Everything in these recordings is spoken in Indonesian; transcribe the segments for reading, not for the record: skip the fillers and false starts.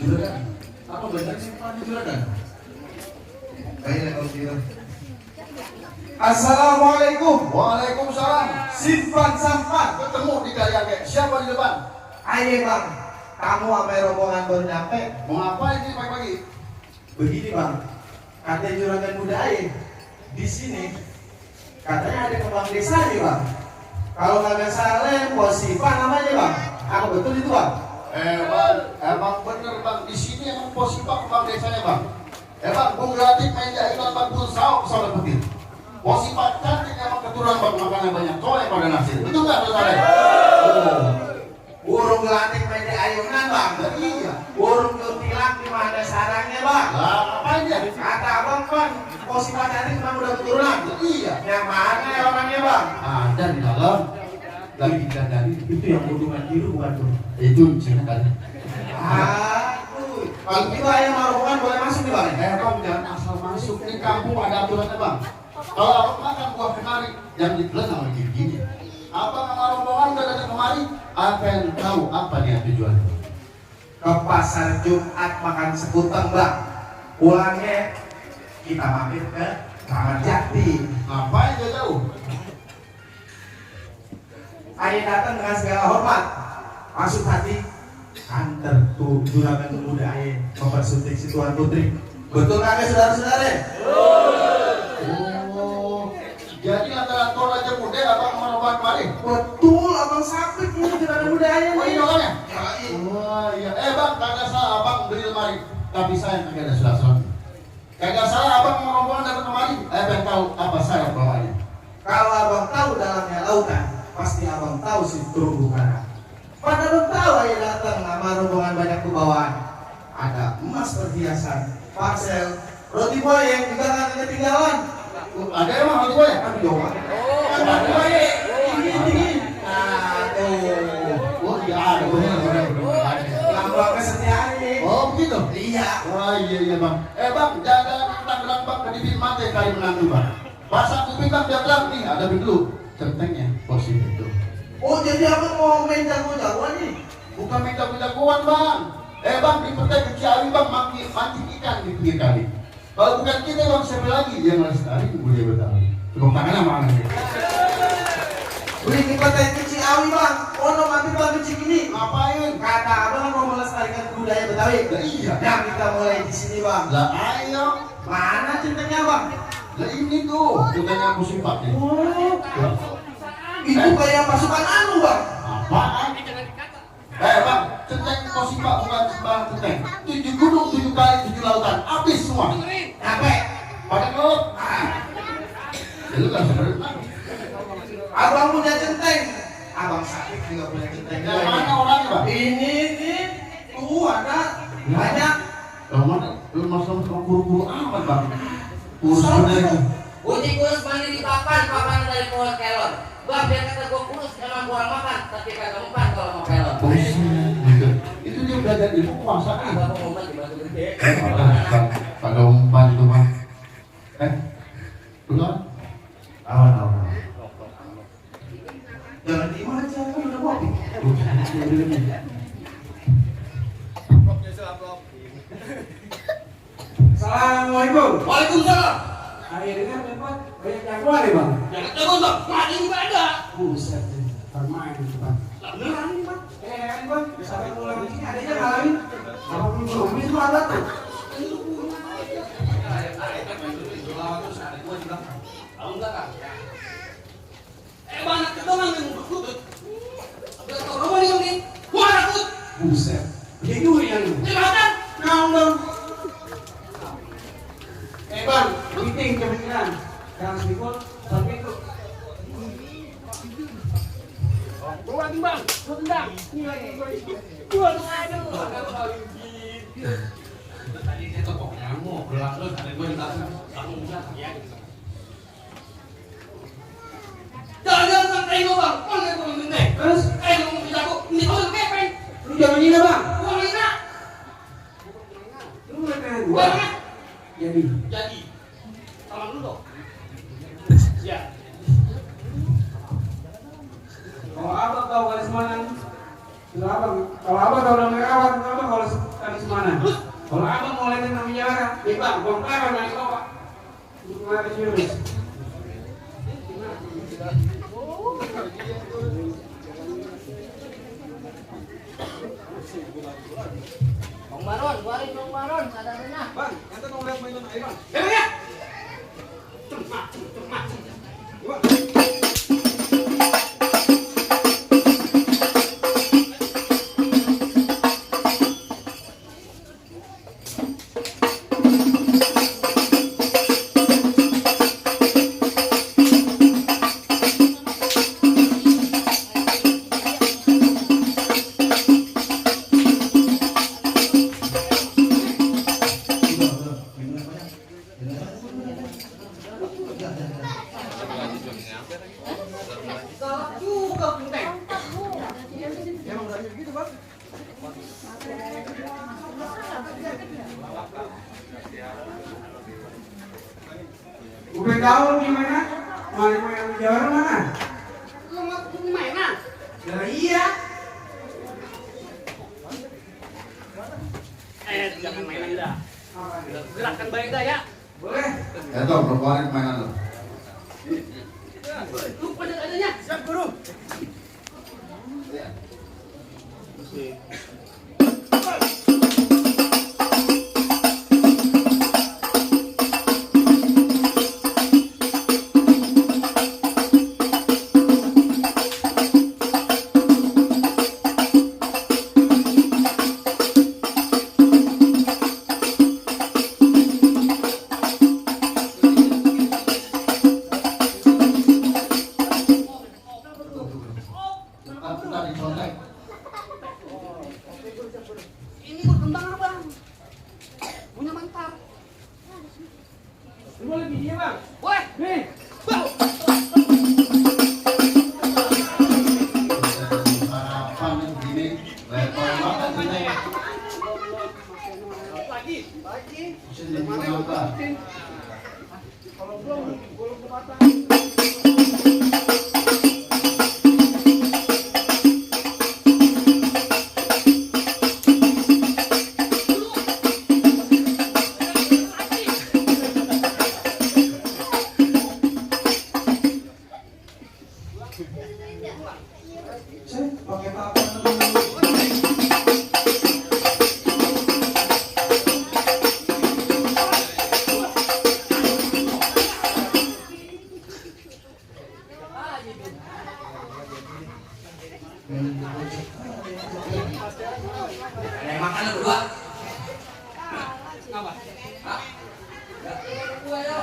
juragan. Apa benar sih Pak juragan? Baiklah kalau gitu. Assalamualaikum. Waalaikumsalam. Simpan sampan. Ketemu di Kaliake. Siapa di depan? Ayo bang, kamu sama rombongan baru nyampe. Mau ngapain ini pagi-pagi? Begini bang, katanya juragan muda air di sini katanya ada kembang desa nih bang. Kalau kagak salah, Posipa namanya bang. Apa betul itu bang? Emang bener bang. Di sini emang Posipa kembang desanya bang. Emang Bung Ratif main jailan bang pun sauk saudara petir. Posipa cantik emang keturunan bang, makanya banyak cowok pada nasir. Betul nggak saudara? Burung gelatik main di ayunan bang. Iya. Burung kuntilanak di mana sarangnya bang? Lah ngapain dia? Kata abang kan, Posipa cantik memang udah keturunan. Iya. Yang mana ya orangnya bang? Ada di dalam. Lagi didandani. Itu yang hubungan biru bukan tuh? Itu cina kan. Kalau gitu ayam marungan boleh masuk nih bang? Bang jangan asal masuk. Di kampung ada aturannya bang. Kalau abang makan buah kenari yang ditelan sama gini. Abang sama rombongan udah datang kemari. Apa yang tahu apa dia tujuannya? Ke pasar Jumat makan sekuteng bang. Pulangnya kita mampir ke Ramadjati. Jati. Ngapain dia jauh? Ayah datang dengan segala hormat. Masuk hati. Antar tuh juragan pemuda ayah mempersunting si Tuan Putri. Betul kagak saudara-saudara? Oh, jadi antara Tuan Raja Muda abang sama rombongan kemarin? Betul, abang sakit ini juragan muda ayah Oh nih. iya orangnya? Ya, Oh iya. Bang kagak salah abang beli lemari. Tapi saya kagak ada surat-surat. Kagak salah abang sama rombongan datang kemari. Pengen tahu apa saya bawanya. kalau abang tahu dalamnya lautan, pasti abang tahu si terumbu karang. Pada belum tahu ayah datang sama rombongan banyak kebawaan. Ada emas perhiasan, parcel, roti boyeng juga nggak ketinggalan. Ada emang hal gue ya? Aduh doang. Roti boyeng. Ini. Aduh. Oh iya ada bener. Lambang kesetiaan. Oh begitu? Iya. Oh iya bang. Bang jaga Tangerang bang ke bibir mate kali menantu bang. Pasang kuping bang dia bilang nih ada dulu centengnya posisi itu. Oh jadi abang mau main jago-jagoan nih? Bukan minta jagoan bang. Bang di Petai ke Ciawi bang mancing ikan di pinggir kali. Kalau bukan kita bang siapa lagi yang melestari budaya Betawi. Tepuk tangan sama anaknya. Beli di Petai ke Ciawi bang. Oh no mampir bang ke Cikini. Ngapain? Kata abang mau melestarikan budaya Betawi. Lah iya. Nah kita mulai di sini bang. Lah ayo. Mana centengnya bang? Lah ini tuh centengnya musim pak nih. Itu kayak pasukan anu bang. Apaan? Bang, centeng Posipa bukan sembarang centeng. 7 gunung, 7 kali, 7 lautan, habis semua. Capek. Pada ngelup. Ya lu gak bisa berenang. Abang punya centeng. Abang sakit juga punya centeng. Yang mana orangnya bang? Ini. Tuh ada. Banyak. Yang mana? Lu masalah sama guru-guru amat bang. Urus bener itu. Uji kurus mandi di papan dari pohon kelon. Bang, dia kata gua kurus emang kurang makan, tapi kagak mempan kalau mau kelon. Gitu. Itu dia belajar ilmu puasa nih. Abang mau mempan di batu gede. Pada umpan itu bang. Benar? Awan. Jangan diem aja, kan udah kopi. Assalamualaikum. Waalaikumsalam. Akhirnya memang banyak jagoan nih bang. Jangan jagoan bang, mati juga ada. Buset, permain itu bang. Lah beneran nih bang. Kan bang, sampai mulai begini adanya ngalamin. Sama belum itu ada tuh. Tahu nggak kang? Banyak kedoang yang berkutut. Udah tau rumah nih nih. Gua takut. Buset, begini gue yang Silakan. Naon bang. Bang, meeting kemungkinan. Jangan sedikit, sampai itu. Bawa lagi bang, gua tendang. Ini lagi gua. Aduh. Tadi saya toko nyamuk, berlangsung ada gua di belakang. Langsung udah ya. Jangan santai gua bang, mana gua minta. Terus, Lu mau bisa gua, ini kau kepeng. lu jangan gila bang. Gua minta. Lu mulai pengen Gua gua. minta. Jadi. Salam dulu dong. Ya. Kalau abang tahu kali semanan, sudah abang. Kalau abang tahu namanya abang, abang kalau kali semanan. gimana? Kalau abang mau lihat namanya orang, ya bang, bongkar dari bawah. Gimana sih? Bang Baron, keluarin Bang Baron, sadarnya. Bang, nanti mau lihat mainan air bang. Ya. Cemat. Udah tahu gimana? Mau yang jawab mana? Lu mau mainan? Ya iya. Jangan mainan dah. Gerakan baik dah ya. Boleh. Itu perempuan mainan lo. Lu pada adanya. Siap guru. Kita dicontek. Ini berkembang apa? Punya mantap. Lu boleh video bang. Woi, Nih. Harapan begini, level banget ini. lagi. Bisa jadi apa? Kalau belum kepatah. Saya pakai papan. Ada yang makan berdua? Apa? Hah? Gue ya.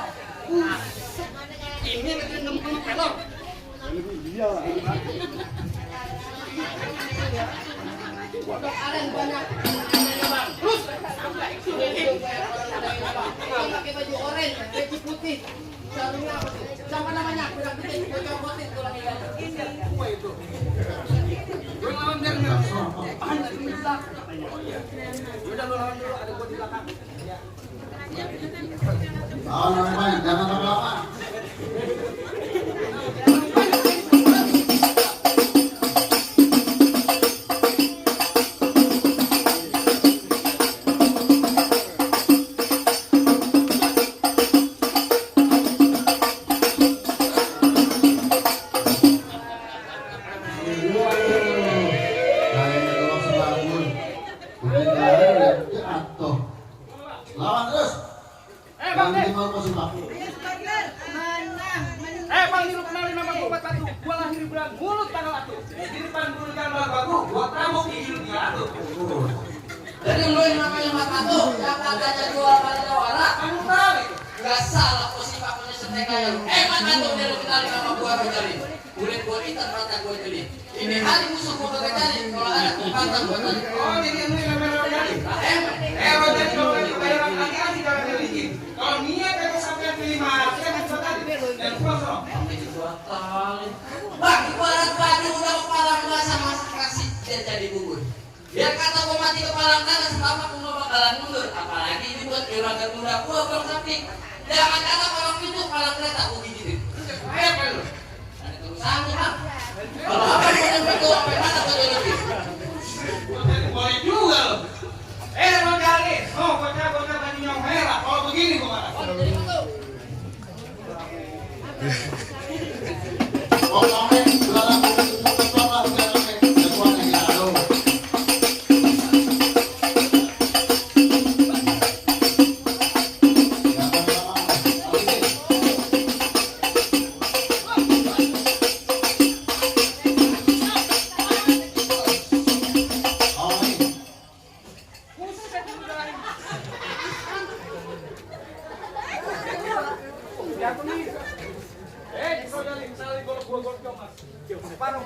Ini yang nemu pelor. Untuk aren banyak. Bang. Terus Pakai baju oranye, peci putih. Sarungnya apa sih? Siapa namanya? Bilang kita bocor botin tulang ikan. apa itu? Gue lawan dia enggak. Apaan tadi bisa? Udah lu lawan dulu, ada gua di belakang. Ya. Main, jangan lama-lama. Lawan terus. Bang, Ganti mau positif. Bang, ini lu kenalin nama gua Bat Batu. Gua lahir di bulan Mulut tanggal 1. Di depan bulu kan Bat Batu, gua tabok di hidup dia atu. Jadi lu yang namanya Mat Batu, yang katanya jual pada jawara, Kamu tahu itu? nggak salah posisi punya setengah kayak lu. Mat Batu dia lu kenalin nama gua kejali. Kulit gua hitam, mata gua jeli. Ini hari musuh gua kagak cari, kalau ada kesempatan gua cari. Oh, jadi lu yang namanya Rojali. Emang Rojali kalau bayar laki-laki jangan dilikin. Kalau niat kagak sampai pilih mahal, kita kan bisa tadi. Dan kosong. Bang, ibarat baju udah kepala gua sama kasih dia jadi bubur. Biar kata gua mati kepala kanan selama gua bakalan mundur. Apalagi ini buat juragan muda gua bang Sakti. Jangan kata kalau itu kepala kereta gua gigitin. Ayo kan lu. Ada tulisannya bang. Kalau apa yang itu sampai mana gua jadi? Boleh juga lu. Rojali.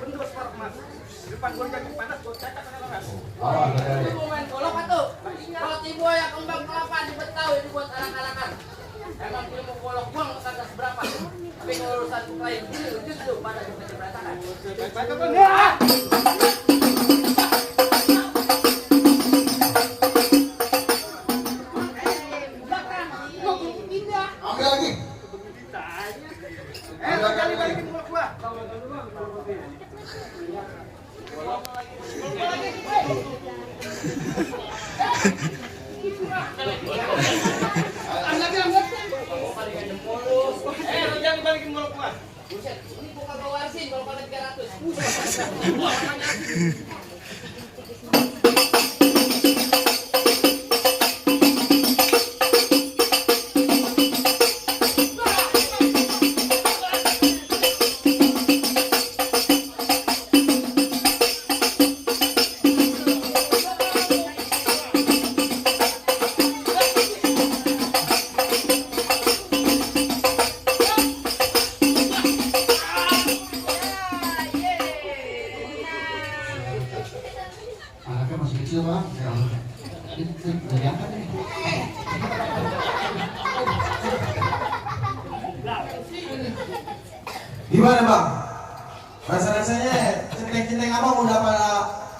bendur separuh mas. Depan gua jadi panas, gua cacat kan mas. Itu mau main golok atau? Kalau tiba ya kembang kelapa di Betawi itu buat anak-anakan. Emang dia mau golok buang kagak seberapa. Tapi kalau urusan lain justru pada juga berantakan. Baik bang ya. Ambil lagi. Kali balikin golok gua. Lu jangan balikin golok gua. Buset, ini bukan bawasin kalau pada 300. Anaknya masih kecil bang. Itu dari apa nih? Gimana bang? Rasa-rasanya centeng-centeng abang udah pada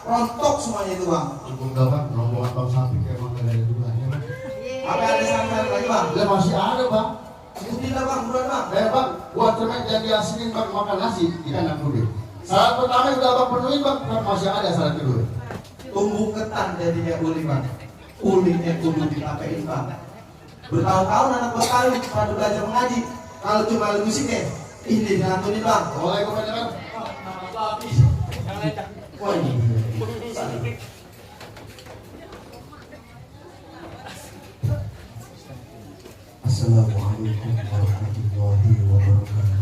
rontok semuanya itu bang. Cukup dah bang, rombongan bang sapi kayak emang gak ada duanya bang. Apa ada saran lagi bang? Ya masih ada bang. Alhamdulillah bang, buruan bang. Bang, buat cermin yang diasinin bang makan nasi ikan dan kulit. Syarat pertama udah bang penuhin bang, masih ada syarat kedua. Tumbuh ketan jadinya uli bang. Ulingnya kudu dipakein bang. Bertahun-tahun anak Betawi pada belajar mengaji. Kalau cuma lagu musiknya, ini dilantunin bang. Waalaikumsalam. Wah ini. Assalamualaikum warahmatullahi wabarakatuh.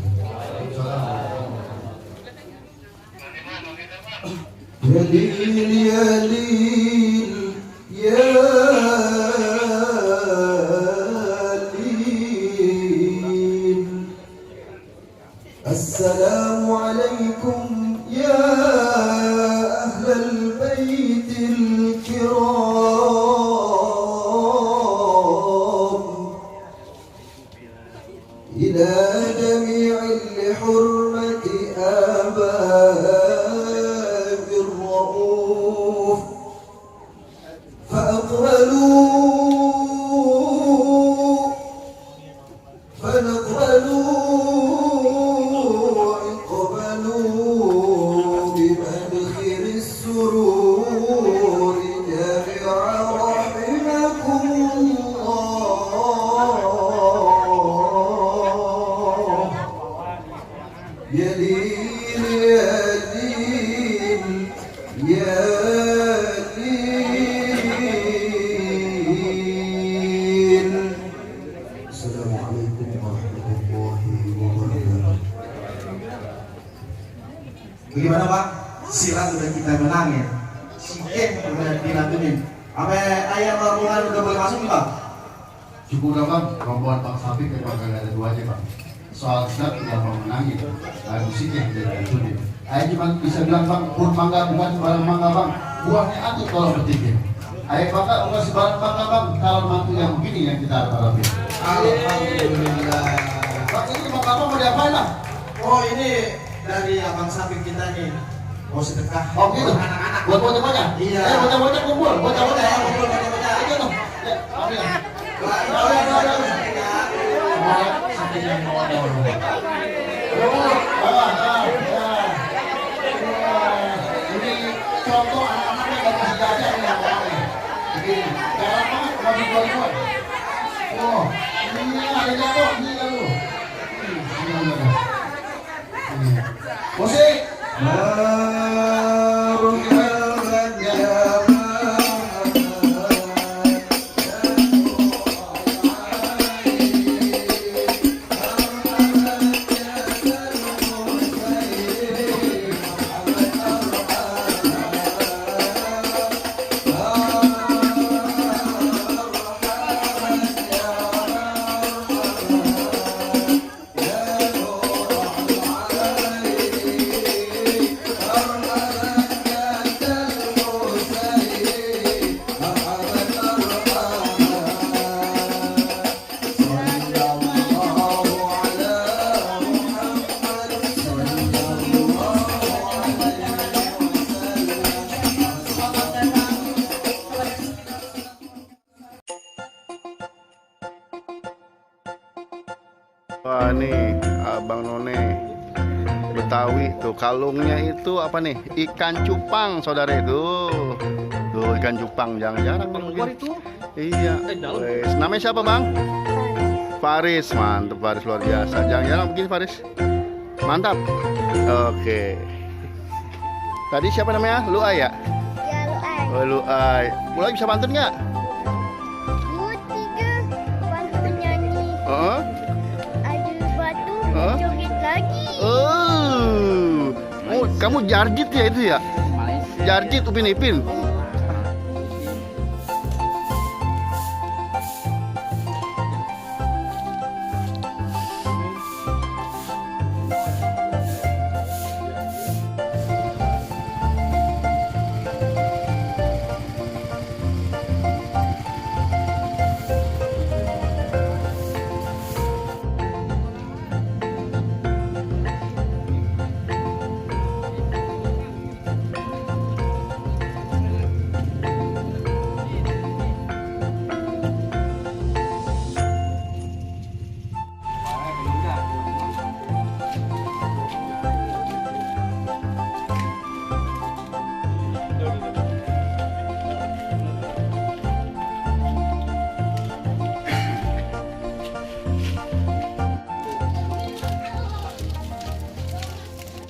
Ya lil ya lil ya lil. Assalamualaikum ya ahlal baitil kiram. إلى جميع لحرمة آباء الرؤوف فنقبلوا اقبلوا بمدخل السرور جميعا رحمكم الله. يلين يلين يلين. السلام عليكم ورحمة الله وبركاته. Bagaimana bang? Silat udah kita menangin. Siken udah dilantunin. Apa ayam rombongan udah boleh masuk nih bang? Cukup dah bang, rombongan bang sapi ke bang gak ada duanya bang. Soal silat udah bang menangin, musiknya jadi sulit. Ayah cuma bisa bilang bang, pun mangga bukan sembarang mangga bang, buahnya atuh tolong petikin. Ayah bangga bukan sembarang mangga bang, kalau mantu yang begini yang kita harapin. Alhamdulillah. Bang ini mangga apa mau diapain bang? Oh ini dari abang samping kita nih. Mau sedekah. Oh gitu, Anak-anak. buat bocah-bocah? Iya. Ayo bocah-bocah kumpul, Bocah-bocah ya, bocah-bocah. kumpul bocah-bocah. Ayo dong, ya, ambil ya. Ini contoh anak-anaknya gak kasih jajan nih orang-orangnya. Begini, jalan banget bagi buat-buat. Oh, ini ada jatuh, ini lalu. Musik. Marhaban ya Betawi. Tuh kalungnya itu apa nih? Ikan cupang, saudara itu. Tuh ikan cupang, jarang-jarang nih mungkin. itu. Iya. Wes, namanya siapa bang? Faris, mantap Faris luar biasa. Jarang-jarang begini Faris. Mantap. Oke. Tadi siapa namanya? Luai ya? Ya, Luai. Oh, Luai. Luai bisa pantun nggak? 2, 3, bantu nyanyi. Heeh. Ada batu, Hah? joget lagi. Oh, kamu Jarjit ya itu ya? Jarjit Upin Ipin.